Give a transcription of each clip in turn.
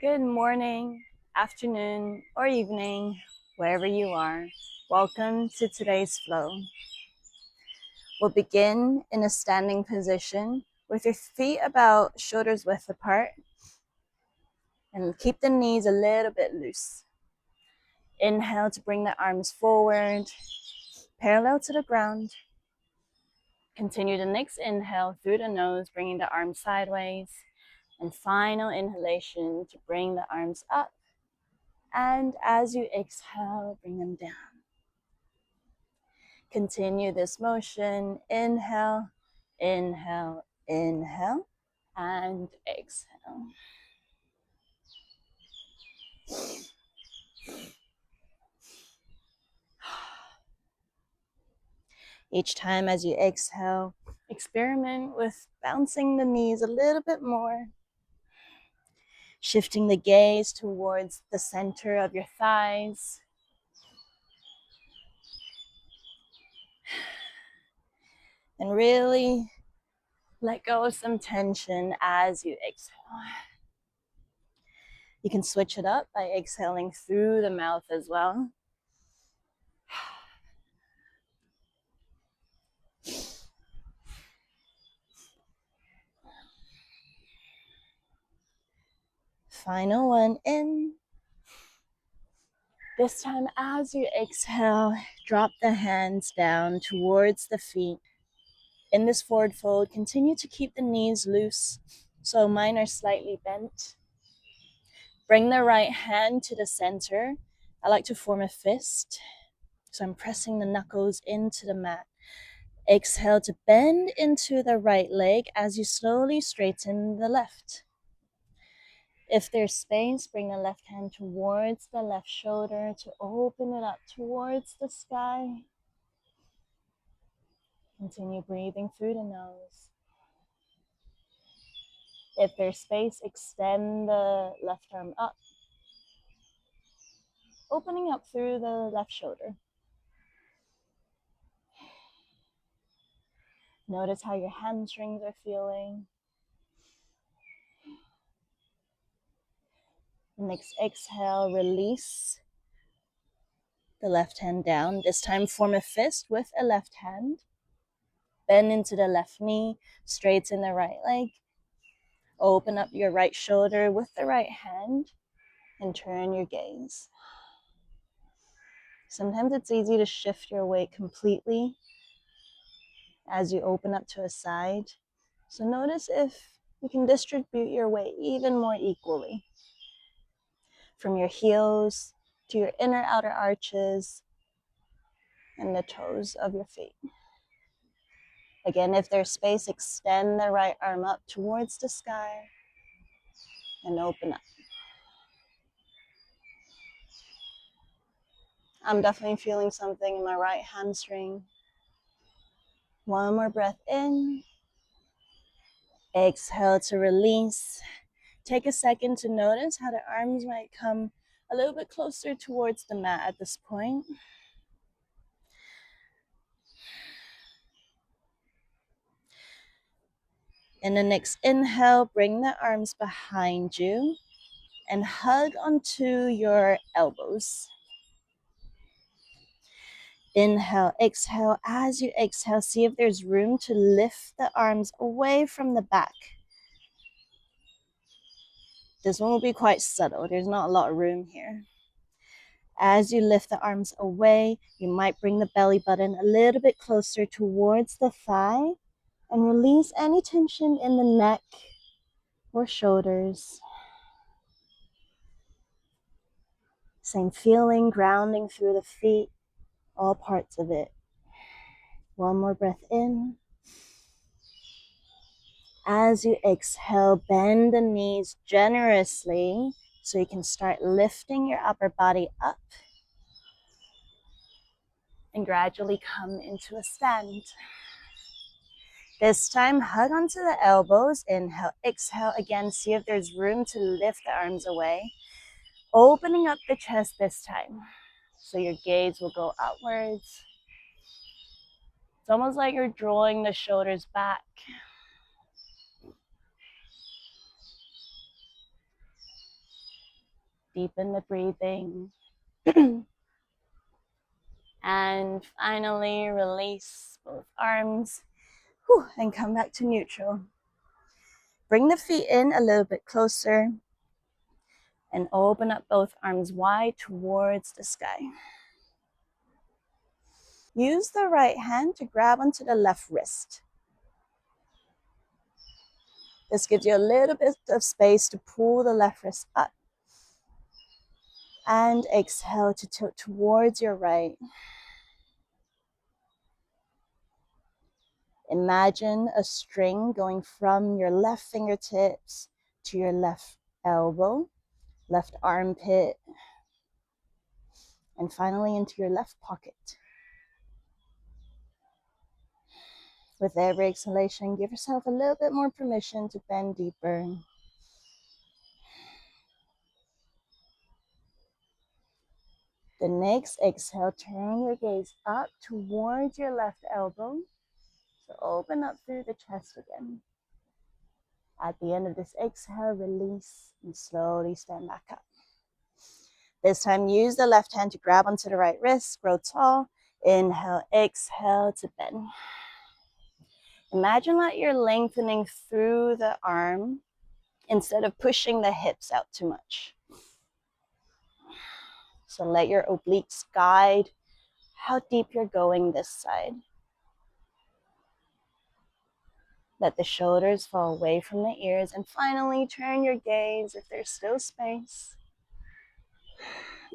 Good morning, afternoon, or evening, wherever you are. Welcome to today's flow. We'll begin in a standing position with your feet about shoulders width apart and keep the knees a little bit loose. Inhale to bring the arms forward, parallel to the ground. Continue the next inhale through the nose, bringing the arms sideways. And final inhalation to bring the arms up. And as you exhale, bring them down. Continue this motion. Inhale, inhale, inhale, and exhale. Each time as you exhale, experiment with bouncing the knees a little bit more. Shifting the gaze towards the center of your thighs. And really let go of some tension as you exhale. You can switch it up by exhaling through the mouth as well. Final one in. This time as you exhale, drop the hands down towards the feet. In this forward fold, continue to keep the knees loose, so mine are slightly bent. Bring the right hand to the center. I like to form a fist, so I'm pressing the knuckles into the mat. Exhale to bend into the right leg as you slowly straighten the left. If there's space, bring the left hand towards the left shoulder to open it up towards the sky. Continue breathing through the nose. If there's space, extend the left arm up, opening up through the left shoulder. Notice how your hamstrings are feeling. Next exhale, release the left hand down. This time form a fist with a left hand. Bend into the left knee, straighten the right leg. Open up your right shoulder with the right hand and turn your gaze. Sometimes it's easy to shift your weight completely as you open up to a side. So notice if you can distribute your weight even more equally. From your heels to your inner outer arches and the toes of your feet. Again, if there's space, extend the right arm up towards the sky and open up. I'm definitely feeling something in my right hamstring. One more breath in. Exhale to release. Take a second to notice how the arms might come a little bit closer towards the mat at this point. In the next inhale, bring the arms behind you and hug onto your elbows. Inhale, exhale. As you exhale, see if there's room to lift the arms away from the back. This one will be quite subtle. There's not a lot of room here. As you lift the arms away, you might bring the belly button a little bit closer towards the thigh and release any tension in the neck or shoulders. Same feeling, grounding through the feet, all parts of it. One more breath in. As you exhale, bend the knees generously so you can start lifting your upper body up and gradually come into a stand. This time, hug onto the elbows. Inhale, exhale. Again, see if there's room to lift the arms away. Opening up the chest this time. So your gaze will go outwards. It's almost like you're drawing the shoulders back. Deepen the breathing. And finally, release both arms. Whew, and come back to neutral. Bring the feet in a little bit closer and open up both arms wide towards the sky. Use the right hand to grab onto the left wrist. This gives you a little bit of space to pull the left wrist up. And exhale to tilt towards your right. Imagine a string going from your left fingertips to your left elbow, left armpit, and finally into your left pocket. With every exhalation, give yourself a little bit more permission to bend deeper. The next exhale, turn your gaze up towards your left elbow. So open up through the chest again. At the end of this exhale, release and slowly stand back up. This time, use the left hand to grab onto the right wrist, grow tall. Inhale, exhale to bend. Imagine that you're lengthening through the arm instead of pushing the hips out too much. So let your obliques guide how deep you're going this side. Let the shoulders fall away from the ears, and finally turn your gaze, if there's still space.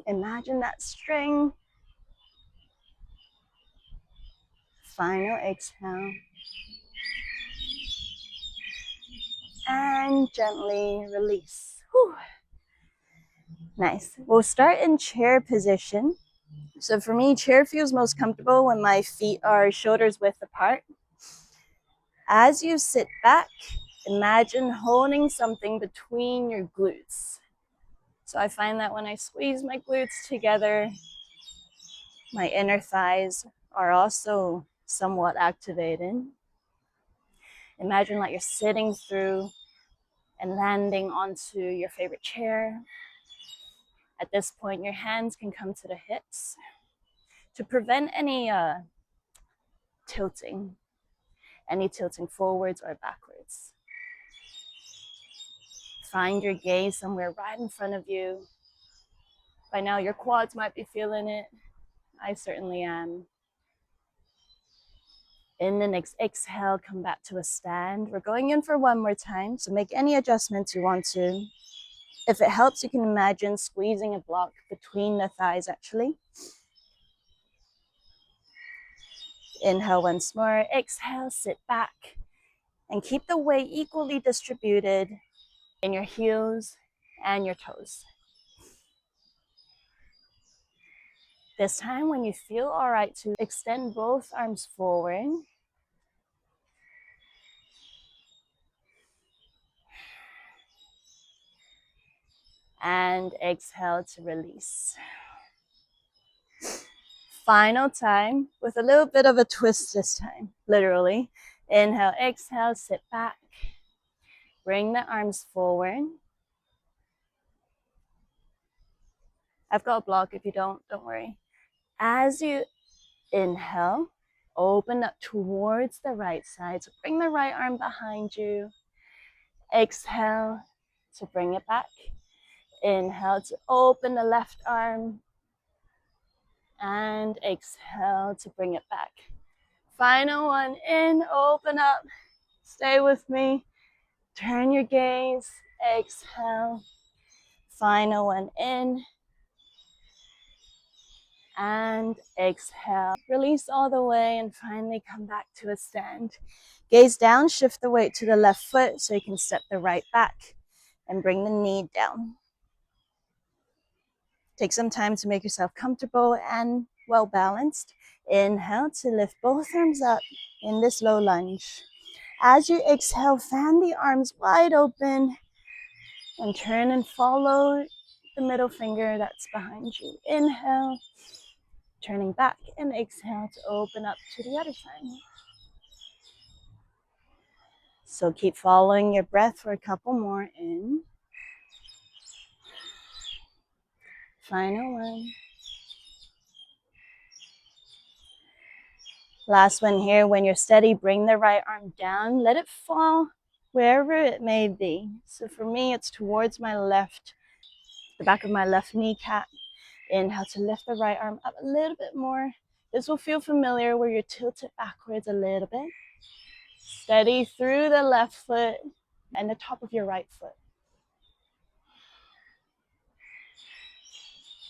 Imagine that string. Final exhale. And gently release. Whew. Nice. We'll start in chair position. So for me, chair feels most comfortable when my feet are shoulders width apart. As you sit back, imagine holding something between your glutes. So I find that when I squeeze my glutes together, my inner thighs are also somewhat activated. Imagine like you're sitting through and landing onto your favorite chair. At this point, your hands can come to the hips to prevent any tilting forwards or backwards. Find your gaze somewhere right in front of you. By now, your quads might be feeling it. I certainly am. In the next exhale, come back to a stand. We're going in for one more time, so make any adjustments you want to. If it helps, you can imagine squeezing a block between the thighs, actually. Inhale once more, exhale, sit back, and keep the weight equally distributed in your heels and your toes. This time, when you feel all right, to extend both arms forward. And exhale to release. Final time, with a little bit of a twist this time, literally. Inhale, exhale, sit back. Bring the arms forward. I've got a block. If you don't worry. As you inhale, open up towards the right side. So bring the right arm behind you. Exhale to bring it back. Inhale to open the left arm. And exhale to bring it back. Final one, in, open up. Stay with me. Turn your gaze. Exhale. Final one, in. And exhale. Release all the way and finally come back to a stand. Gaze down, shift the weight to the left foot so you can step the right back and bring the knee down. Take some time to make yourself comfortable and well balanced. Inhale to lift both arms up in this low lunge. As you exhale, fan the arms wide open and turn and follow the middle finger that's behind you. Inhale, turning back, and exhale to open up to the other side. So keep following your breath for a couple more. In. Final one. Last one here. When you're steady, bring the right arm down. Let it fall wherever it may be. So for me, it's towards my left, the back of my left kneecap. Inhale to lift the right arm up a little bit more. This will feel familiar where you're tilted backwards a little bit. Steady through the left foot and the top of your right foot.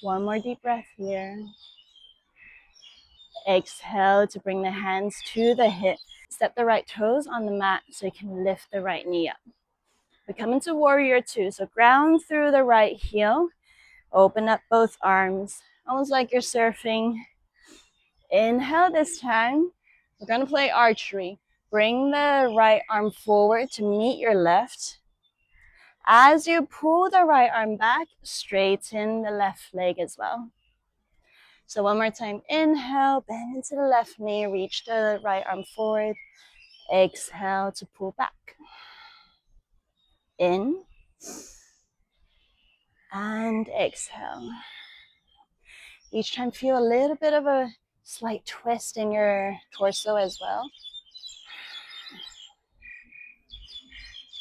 One more deep breath here. Exhale to bring the hands to the hip. Step the right toes on the mat so you can lift the right knee up. We come into warrior two. So ground through the right heel. Open up both arms, almost like you're surfing. Inhale this time. We're going to play archery. Bring the right arm forward to meet your left. As you pull the right arm back, straighten the left leg as well. So one more time. Inhale, bend into the left knee, reach the right arm forward. Exhale to pull back. In. And exhale. Each time feel a little bit of a slight twist in your torso as well.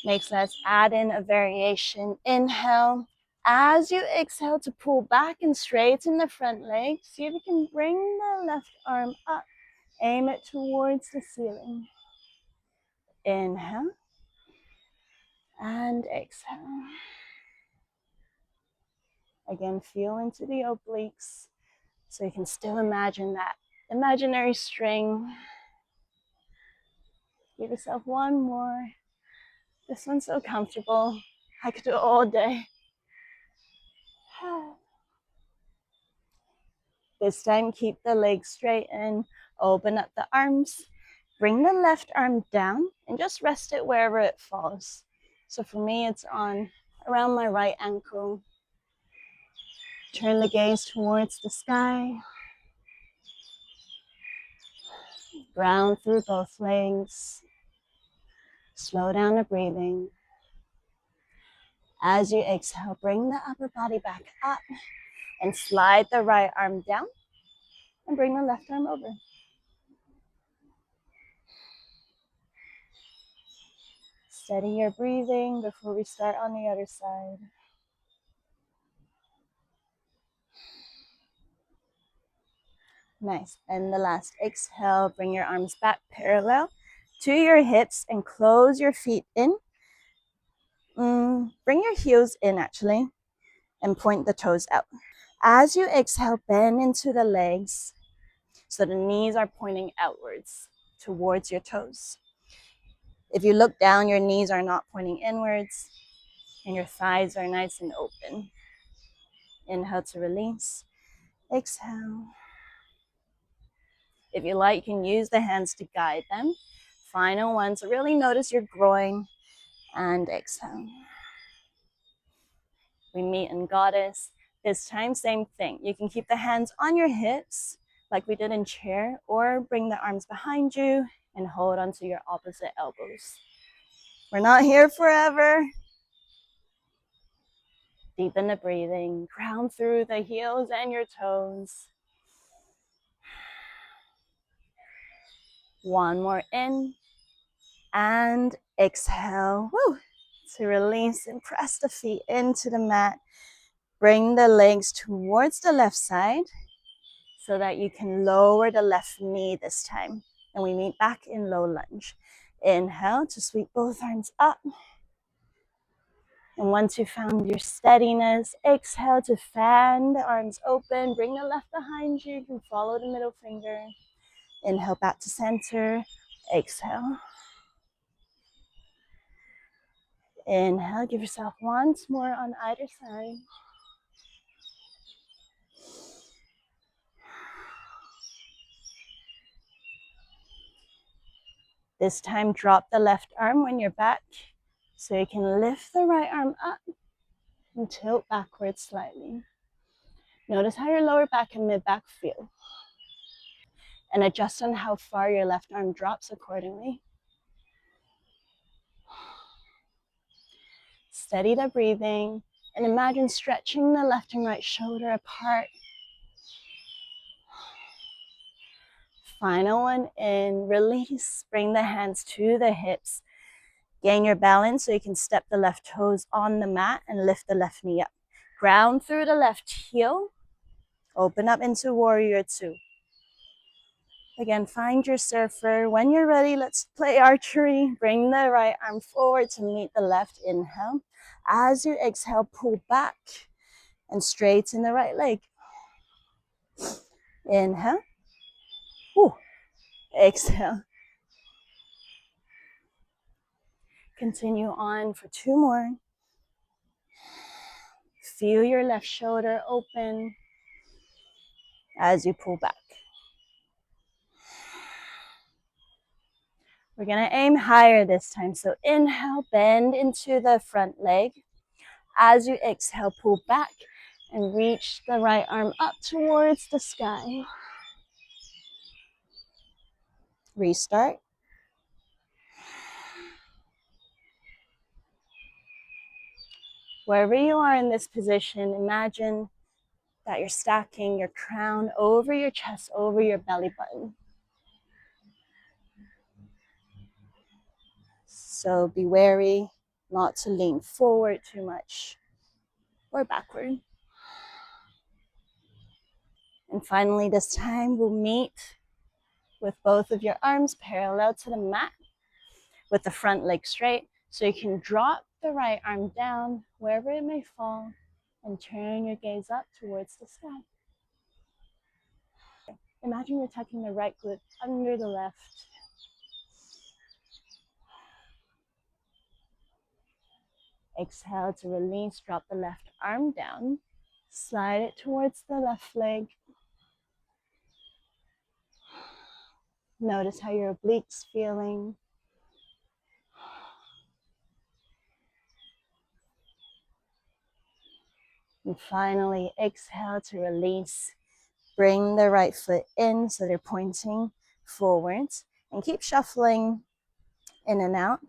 Next, let's add in a variation. Inhale. As you exhale to pull back and straighten the front leg, see if you can bring the left arm up. Aim it towards the ceiling. Inhale. And exhale. Again, feel into the obliques so you can still imagine that imaginary string. Give yourself one more. This one's so comfortable. I could do it all day. This time, keep the legs straight and open up the arms. Bring the left arm down and just rest it wherever it falls. So for me, it's on around my right ankle. Turn the gaze towards the sky. Ground through both legs. Slow down the breathing. As you exhale, bring the upper body back up and slide the right arm down and bring the left arm over. Steady your breathing before we start on the other side. Nice. And the last exhale, bring your arms back parallel to your hips and close your feet in. Bring your heels in actually and point the toes out. As you exhale, bend into the legs so the knees are pointing outwards towards your toes. If you look down, your knees are not pointing inwards and your thighs are nice and open. Inhale to release. Exhale. If you like, you can use the hands to guide them. Final one, so really notice your groin and exhale. We meet in Goddess. This time, same thing. You can keep the hands on your hips like we did in chair, or bring the arms behind you and hold onto your opposite elbows. We're not here forever. Deepen the breathing. Ground through the heels and your toes. One more in and exhale. Woo! To release and press the feet into the mat. Bring the legs towards the left side so that you can lower the left knee this time. And we meet back in low lunge. Inhale to sweep both arms up. And once you've found your steadiness, exhale to fan the arms open. Bring the left behind you. You can follow the middle finger. Inhale back to center. Exhale. Inhale, give yourself once more on either side. This time, drop the left arm when you're back so you can lift the right arm up and tilt backwards slightly. Notice how your lower back and mid back feel. And adjust on how far your left arm drops accordingly. Steady the breathing And imagine stretching the left and right shoulder apart. Final one in, release, bring the hands to the hips. Gain your balance so you can step the left toes on the mat and lift the left knee up. Ground through the left heel. Open up into warrior two. Again, find your surfer. When you're ready, let's play archery. Bring the right arm forward to meet the left. Inhale. As you exhale, pull back and straighten the right leg. Inhale. Ooh. Exhale. Continue on for two more. Feel your left shoulder open as you pull back. We're gonna aim higher this time. So inhale, bend into the front leg. As you exhale, pull back and reach the right arm up towards the sky. Restart. Wherever you are in this position, imagine that you're stacking your crown over your chest, over your belly button. So be wary not to lean forward too much or backward. And finally, this time we'll meet with both of your arms parallel to the mat with the front leg straight. So you can drop the right arm down wherever it may fall and turn your gaze up towards the sky. Imagine you're tucking the right glute under the left. Exhale to release, drop the left arm down. Slide it towards the left leg. Notice how your obliques feeling. And finally, exhale to release. Bring the right foot in so they're pointing forwards. And keep shuffling in and out.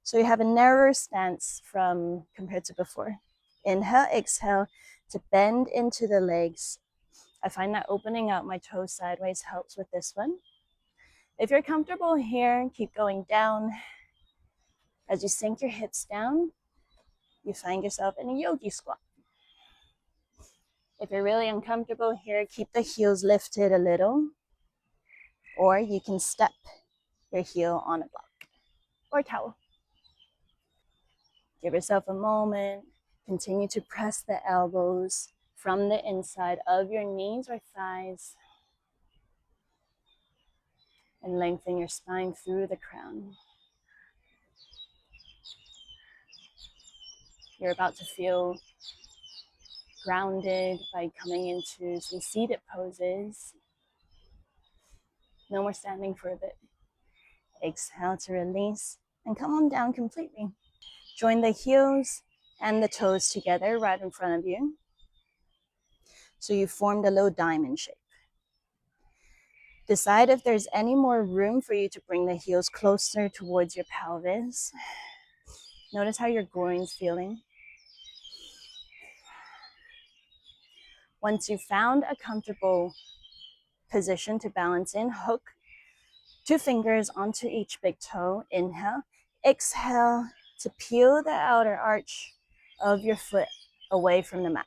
So you have a narrower stance compared to before. Inhale, exhale to bend into the legs. I find that opening out my toes sideways helps with this one. If you're comfortable here, keep going down. As you sink your hips down, you find yourself in a yogi squat. If you're really uncomfortable here, keep the heels lifted a little, or you can step your heel on a block or towel. Give yourself a moment. Continue to press the elbows from the inside of your knees or thighs and lengthen your spine through the crown. You're about to feel grounded by coming into some seated poses. No more standing for a bit. Exhale to release and come on down completely. Join the heels and the toes together right in front of you. So you formed a little diamond shape. Decide if there's any more room for you to bring the heels closer towards your pelvis. Notice how your groin's feeling. Once you've found a comfortable position to balance in, hook 2 fingers onto each big toe. Inhale. Exhale to peel the outer arch of your foot away from the mat.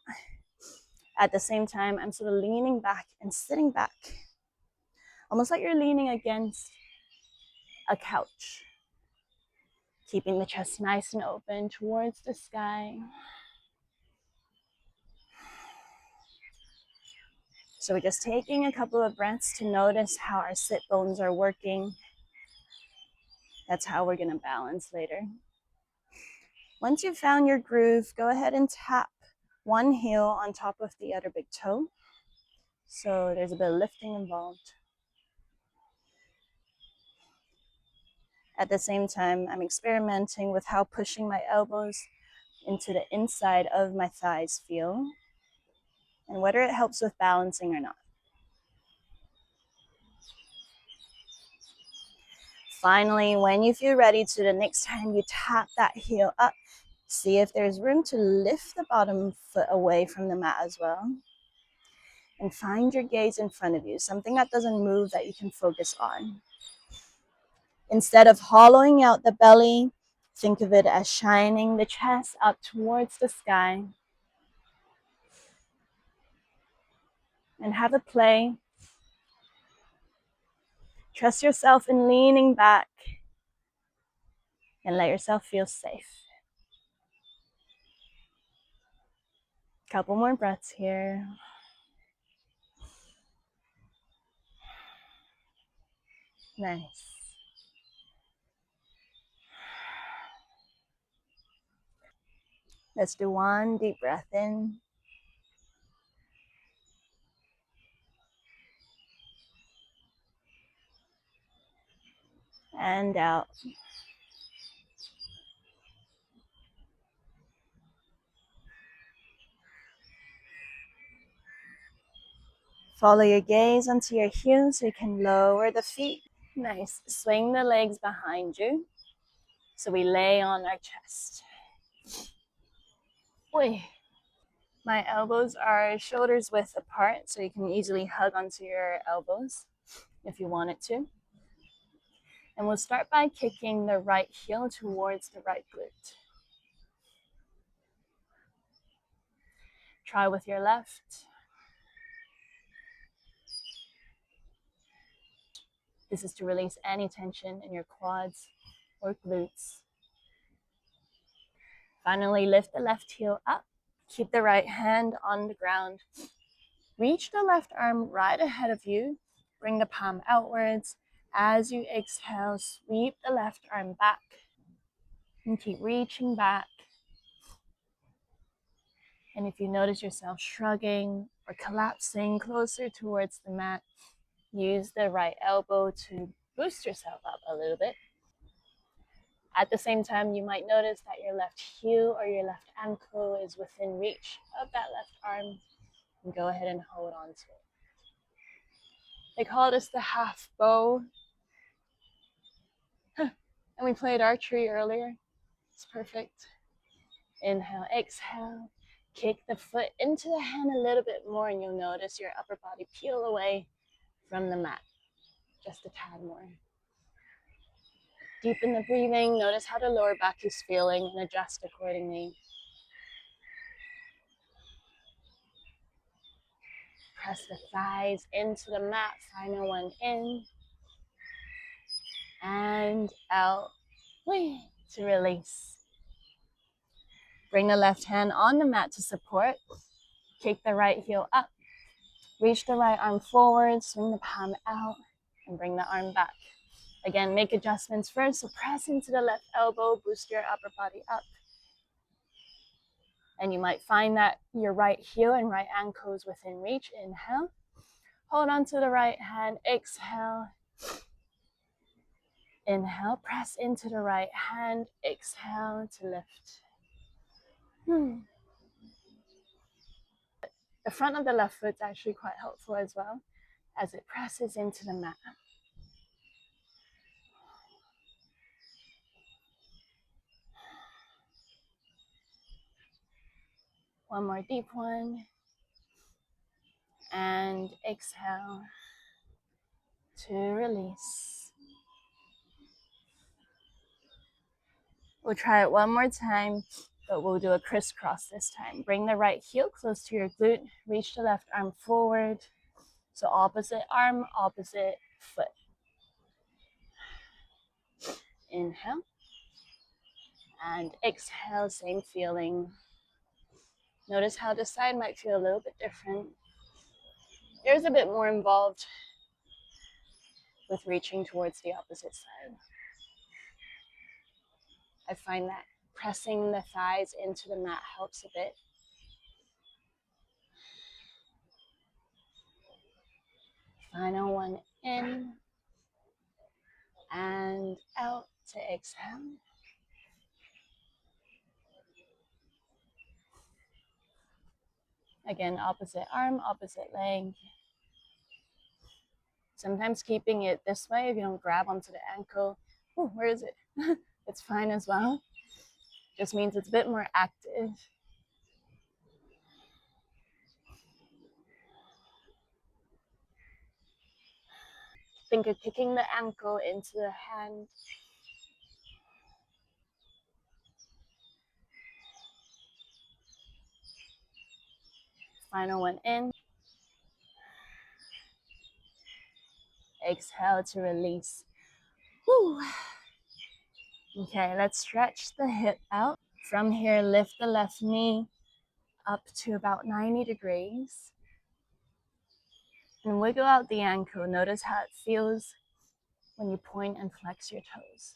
At the same time, I'm sort of leaning back and sitting back, almost like you're leaning against a couch, keeping the chest nice and open towards the sky. So we're just taking a couple of breaths to notice how our sit bones are working. That's how we're gonna balance later. Once you've found your groove, go ahead and tap one heel on top of the other big toe. So there's a bit of lifting involved. At the same time, I'm experimenting with how pushing my elbows into the inside of my thighs feel and whether it helps with balancing or not. Finally, when you feel ready to, the next time you tap that heel up, See if there's room to lift the bottom foot away from the mat as well. And find your gaze in front of you, something that doesn't move that you can focus on. Instead of hollowing out the belly, think of it as shining the chest up towards the sky. And have a play. Trust yourself in leaning back and let yourself feel safe. Couple more breaths here. Nice. Let's do one deep breath in. And out. Follow your gaze onto your heels so you can lower the feet. Nice. Swing the legs behind you. So we lay on our chest. Oi. My elbows are shoulders width apart, so you can easily hug onto your elbows if you wanted to. And we'll start by kicking the right heel towards the right glute. Try with your left. This is to release any tension in your quads or glutes. Finally, lift the left heel up. Keep the right hand on the ground. Reach the left arm right ahead of you. Bring the palm outwards. As you exhale, sweep the left arm back. And keep reaching back. And if you notice yourself shrugging or collapsing closer towards the mat, use the right elbow to boost yourself up a little bit. At the same time, you might notice that your left heel or your left ankle is within reach of that left arm, and go ahead and hold on to it. They call this the half bow. And we played archery earlier. It's perfect. Inhale, exhale. Kick the foot into the hand a little bit more, and you'll notice your upper body peel away from the mat. Just a tad more. Deepen the breathing. Notice how the lower back is feeling and adjust accordingly. Press the thighs into the mat. Final one in and out. To release. Bring the left hand on the mat to support. Kick the right heel up. Reach the right arm forward. Swing the palm out and bring the arm back. Again, make adjustments first. So press into the left elbow. Boost your upper body up. And you might find that your right heel and right ankle is within reach. Inhale. Hold on to the right hand. Exhale. Inhale. Press into the right hand. Exhale to lift. The front of the left foot is actually quite helpful as well as it presses into the mat. One more deep one. And exhale to release. We'll try it one more time, but we'll do a crisscross this time. Bring the right heel close to your glute. Reach the left arm forward. So opposite arm, opposite foot. Inhale. And exhale, same feeling. Notice how this side might feel a little bit different. There's a bit more involved with reaching towards the opposite side. I find that pressing the thighs into the mat helps a bit. Final one in and out to exhale. Again, opposite arm, opposite leg. Sometimes keeping it this way, if you don't grab onto the ankle, where is it? It's fine as well. Just means it's a bit more active. Think of kicking the ankle into the hand. Final one in. Exhale to release. Woo. Okay, let's stretch the hip out. From here, lift the left knee up to about 90 degrees. And wiggle out the ankle. Notice how it feels when you point and flex your toes.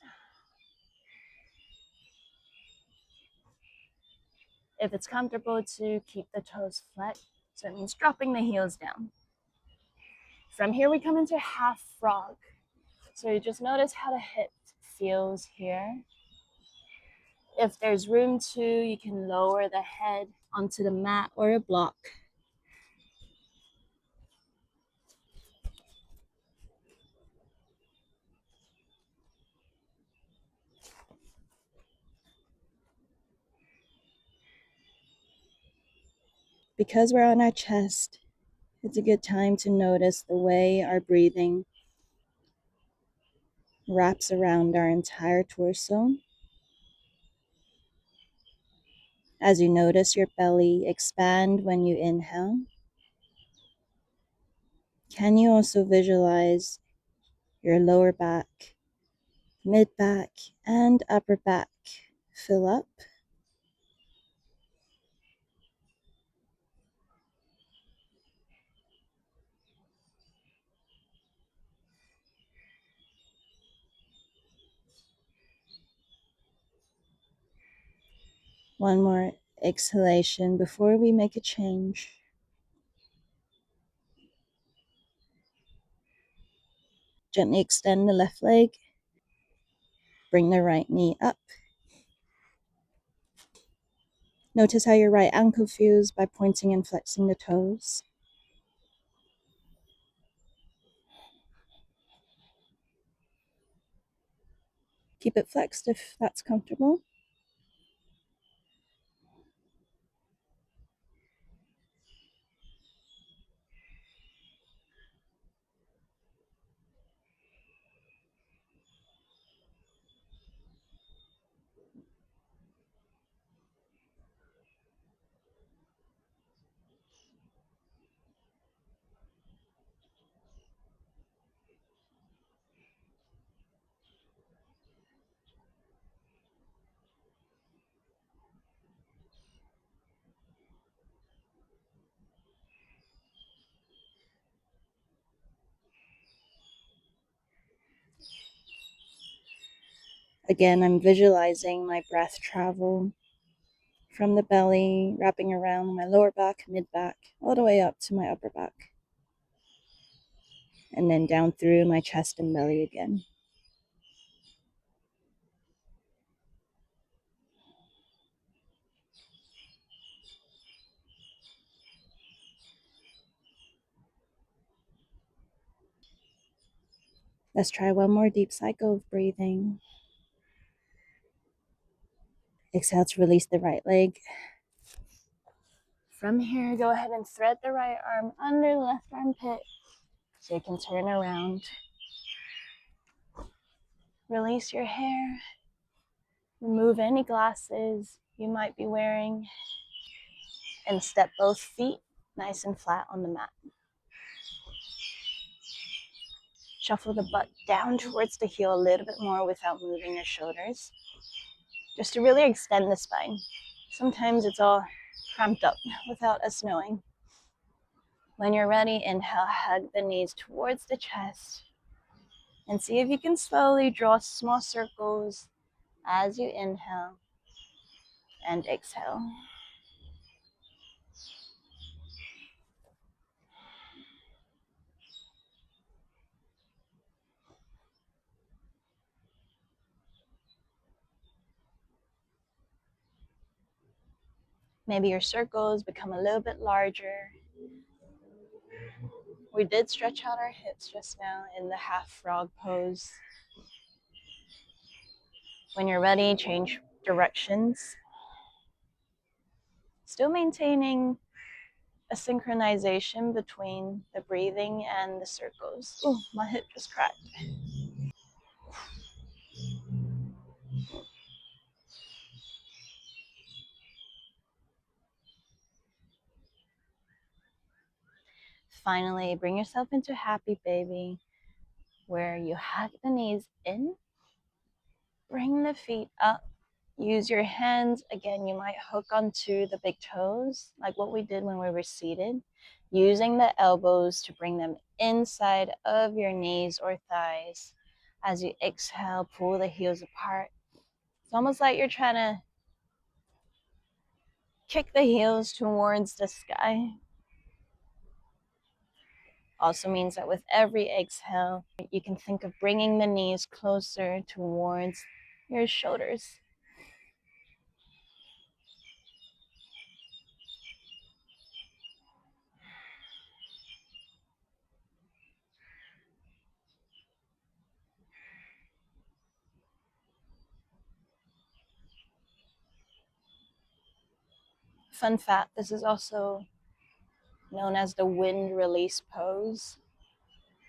If it's comfortable to keep the toes flat, so it means dropping the heels down. From here, we come into half frog. So you just notice how the hip feels here. If there's room to, you can lower the head onto the mat or a block. Because we're on our chest, it's a good time to notice the way our breathing wraps around our entire torso. As you notice your belly expand when you inhale, can you also visualize your lower back, mid back, and upper back fill up? One more exhalation before we make a change. Gently extend the left leg. Bring the right knee up. Notice how your right ankle feels by pointing and flexing the toes. Keep it flexed if that's comfortable. Again, I'm visualizing my breath travel from the belly, wrapping around my lower back, mid back, all the way up to my upper back. And then down through my chest and belly again. Let's try one more deep cycle of breathing. Exhale to release the right leg. From here, go ahead and thread the right arm under the left armpit so you can turn around. Release your hair. Remove any glasses you might be wearing. And step both feet nice and flat on the mat. Shuffle the butt down towards the heel a little bit more without moving your shoulders, just to really extend the spine. Sometimes it's all cramped up without us knowing. When you're ready, inhale, hug the knees towards the chest, and see if you can slowly draw small circles as you inhale and exhale. Maybe your circles become a little bit larger. We did stretch out our hips just now in the half frog pose. When you're ready, change directions, still maintaining a synchronization between the breathing and the circles. Oh, my hip just cracked. Finally, bring yourself into happy baby, where you hug the knees in, bring the feet up, use your hands. Again, you might hook onto the big toes, like what we did when we were seated, using the elbows to bring them inside of your knees or thighs. As you exhale, pull the heels apart. It's almost like you're trying to kick the heels towards the sky. Also means that with every exhale, you can think of bringing the knees closer towards your shoulders. Fun fact, this is also known as the wind release pose.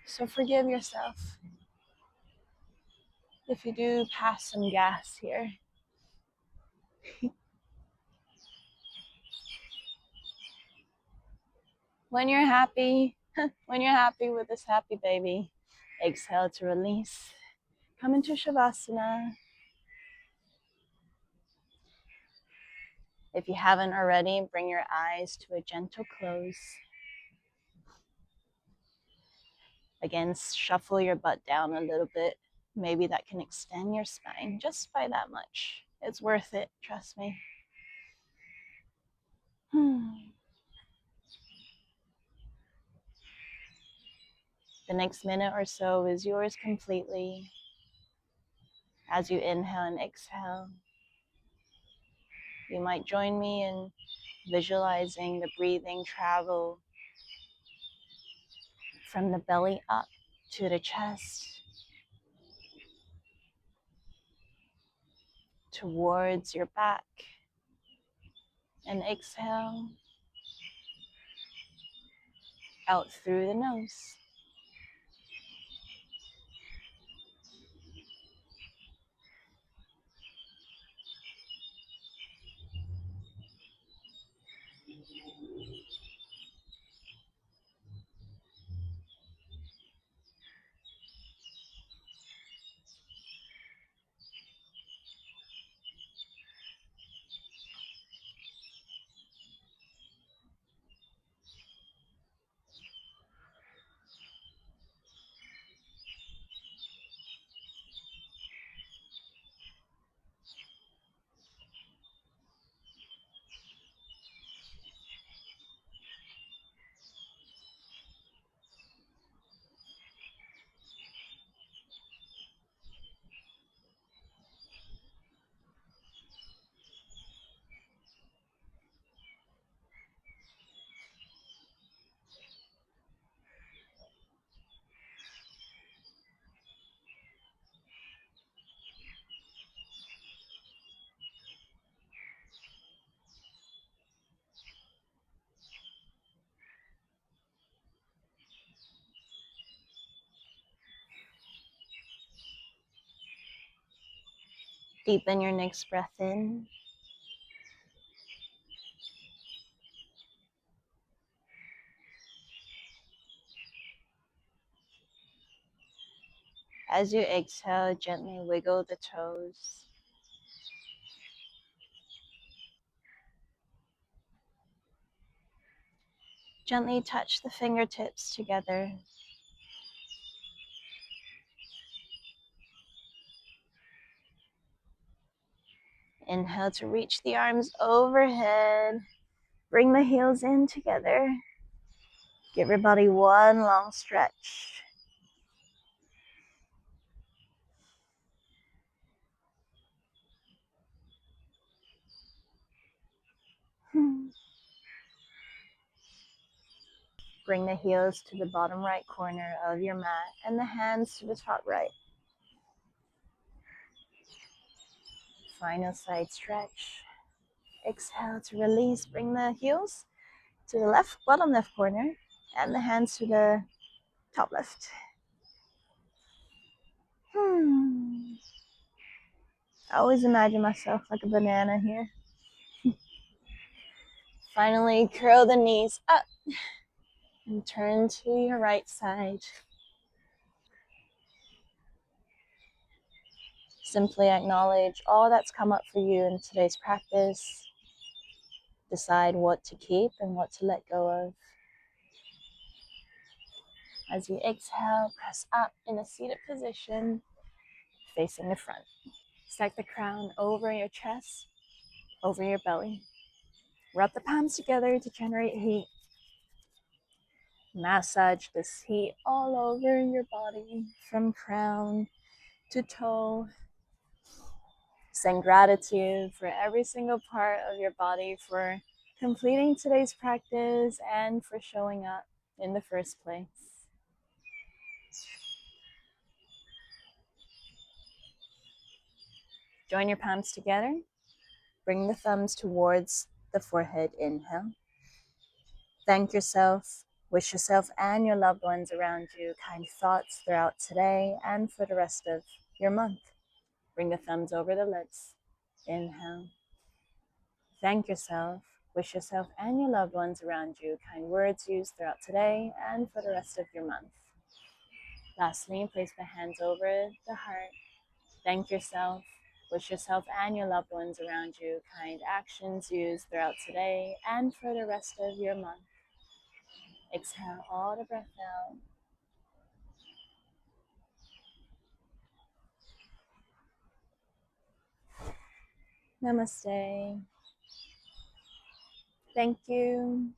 So forgive yourself if you do pass some gas here. When you're happy with this happy baby, exhale to release. Come into Shavasana. If you haven't already, bring your eyes to a gentle close. Again, shuffle your butt down a little bit. Maybe that can extend your spine just by that much. It's worth it, trust me. The next minute or so is yours completely. As you inhale and exhale, you might join me in visualizing the breathing travel from the belly up to the chest, towards your back, and exhale out through the nose. Deepen your next breath in. As you exhale, gently wiggle the toes. Gently touch the fingertips together. Inhale to reach the arms overhead. Bring the heels in together. Give your body one long stretch. Bring the heels to the bottom right corner of your mat and the hands to the top right. Final side stretch. Exhale to release. Bring the heels to the left, bottom left corner, and the hands to the top left. I always imagine myself like a banana here. Finally, curl the knees up and turn to your right side. Simply acknowledge all that's come up for you in today's practice. Decide what to keep and what to let go of. As you exhale, press up in a seated position, facing the front. Stack the crown over your chest, over your belly. Rub the palms together to generate heat. Massage this heat all over your body, from crown to toe. Send gratitude for every single part of your body for completing today's practice and for showing up in the first place. Join your palms together. Bring the thumbs towards the forehead. Inhale. Thank yourself, wish yourself and your loved ones around you kind thoughts throughout today and for the rest of your month. Bring the thumbs over the lips. Inhale. Thank yourself, wish yourself and your loved ones around you kind words used throughout today and for the rest of your month. Lastly, place the hands over the heart. Thank yourself, wish yourself and your loved ones around you kind actions used throughout today and for the rest of your month. Exhale all the breath out. Namaste. Thank you.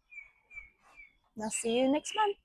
And I'll see you next month.